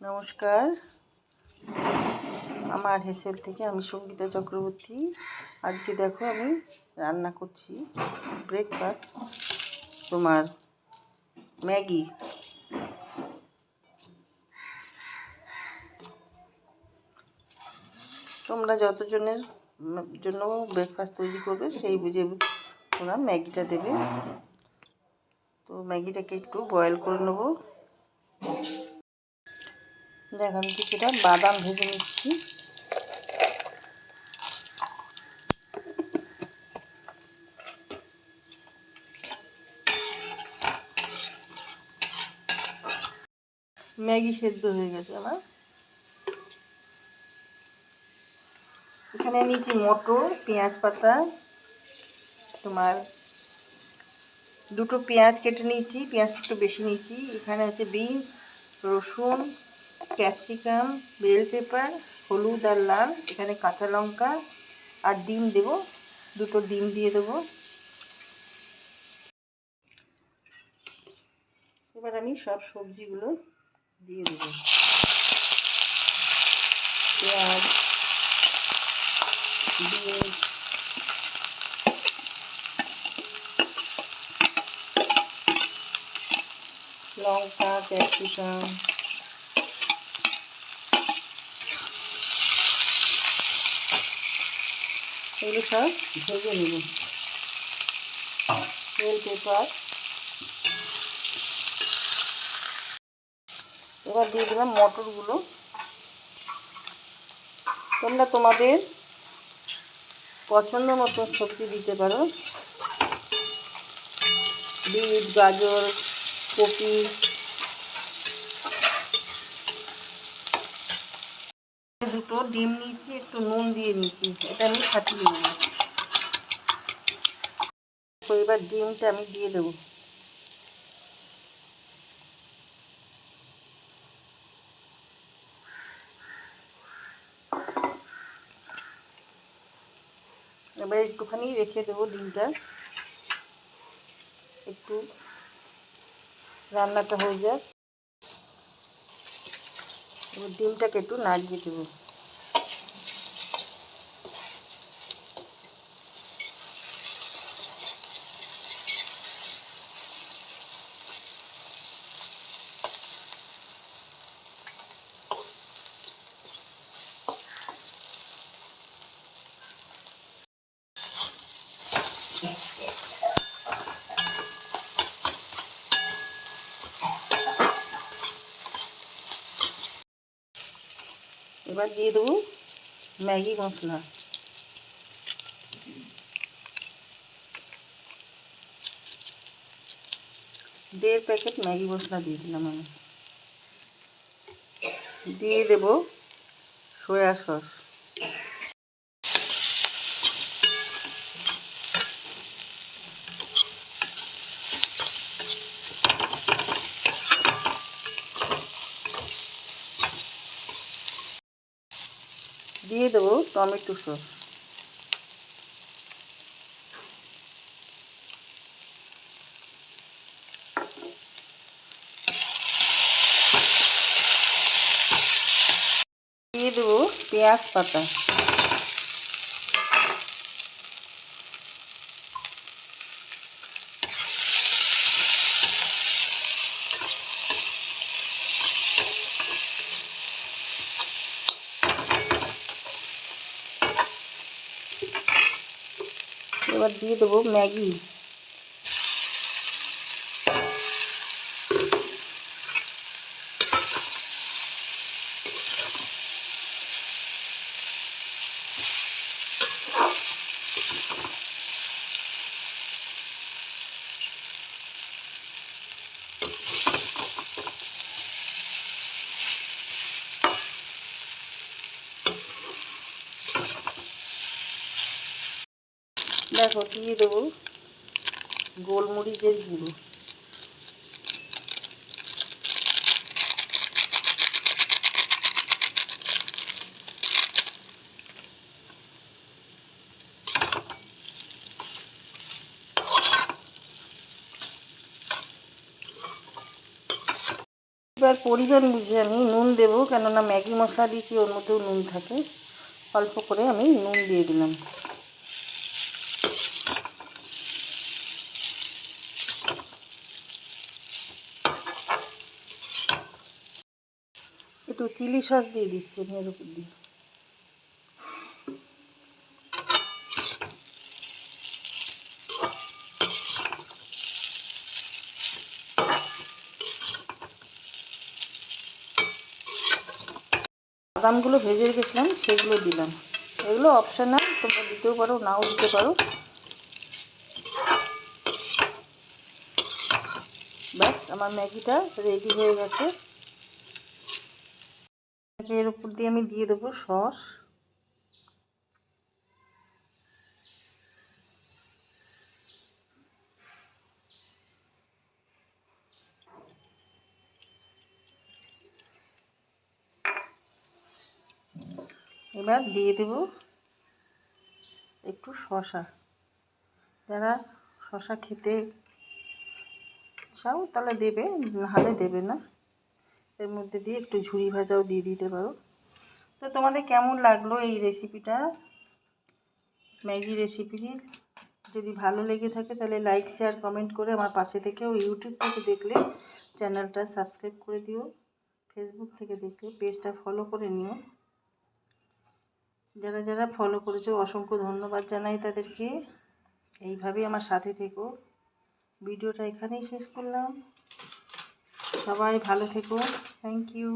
নমস্কার, আমার হেসেল থেকে আমি সঙ্গীতা চক্রবর্তী। আজকে দেখো আমি রান্না করছি ব্রেকফাস্ট, তোমার ম্যাগি। তোমরা যতজনের জন্য ব্রেকফাস্ট তৈরি করবে সেই বুঝে তোমরা ম্যাগিটা দেবে। তো ম্যাগিটাকে একটু বয়েল করে নেবো। দেখ আমি কিছুটা বাদাম ভেজে নিচ্ছি। ম্যাগি সেদ্ধ হয়ে গেছে আমার। এখানে নিয়েছি মটর, পেঁয়াজ পাতা, তোমার দুটো পেঁয়াজ কেটে নিয়েছি, পেঁয়াজটা একটু বেশি নিয়েছি। এখানে হচ্ছে বিনস, রসুন, ক্যাপসিকাম, বেল পেপার, হলুদ আর লাল, এখানে কাঁচা লঙ্কা আর ডিম দেব, দুটো ডিম দিয়ে দেবো। এবার আমি সব সবজিগুলো দিয়ে দেবো। পেঁয়াজ, বিনস, লঙ্কা, ক্যাপসিকাম, এগুলো সব ভেজে নেব। বেল পেপার, এবার দিয়ে দিলাম মটরগুলো। তোমরা তোমাদের পছন্দ মতো সবজি দিতে পারো, বিট, গাজর, কপি। দুটো ডিম নিয়েছি, একটু নুন দিয়ে নিয়েছি, এটা আমি ফাটিয়ে নেব। তো এবার ডিমটা আমি দিয়ে দেবো। এবার একটুখানি রেখে দেবো ডিমটা, একটু রান্নাটা হয়ে যাক। এবার ডিমটাকে একটু নাড়িয়ে দেবো। এবার দিয়ে দেবো ম্যাগি মশলা। দেড় প্যাকেট ম্যাগি মশলা দিয়ে দিলাম আমি। দিয়ে দেব সয়া সস। দিয়ে দেবো টমেটো সস। দিয়ে দেবো পেঁয়াজ পাতা। এবার দিয়ে দেবো ম্যাগি। দেখো দিয়ে দেবো গোলমরিচের গুঁড়ো। এবার পরিমাণ বুঝে আমি নুন দেবো, কেননা ম্যাগি মশলা দিয়েছি, ওর মধ্যেও নুন থাকে। অল্প করে আমি নুন দিয়ে দিলাম। একটু চিলি সস দিয়ে দিচ্ছি আমি এর উপর দিয়ে। বাদামগুলো ভেজে রেখেছিলাম সেগুলো দিলাম। এগুলো অপশনাল, তোমরা দিতেও পারো, নাও দিতে পারো। ব্যাস আমার ম্যাগিটা রেডি হয়ে গেছে। এর উপর দিয়ে আমি দিয়ে দেবো সস। এবার দিয়ে দেব একটু শসা। যারা শসা খেতে চাও তাহলে দেবে, নাহলে দেবে না। এর মধ্যে দিয়ে একটু ঝুরি ভাজাও দিয়ে দিতে পারো। তো তোমাদের কেমন লাগলো এই রেসিপিটা, ম্যাগি রেসিপিটি? যদি ভালো লেগে থাকে তাহলে লাইক শেয়ার কমেন্ট করে আমার পাশে থেকেও। ইউটিউব থেকে দেখলে চ্যানেলটা সাবস্ক্রাইব করে দিও, ফেসবুক থেকে দেখলে পেজটা ফলো করে নিও। যারা যারা ফলো করেছো অসংখ্য ধন্যবাদ জানাই তাদেরকে। এইভাবেই আমার সাথে থেকো। ভিডিওটা এখানেই শেষ করলাম। সবাই ভালো থেকো। Thank you.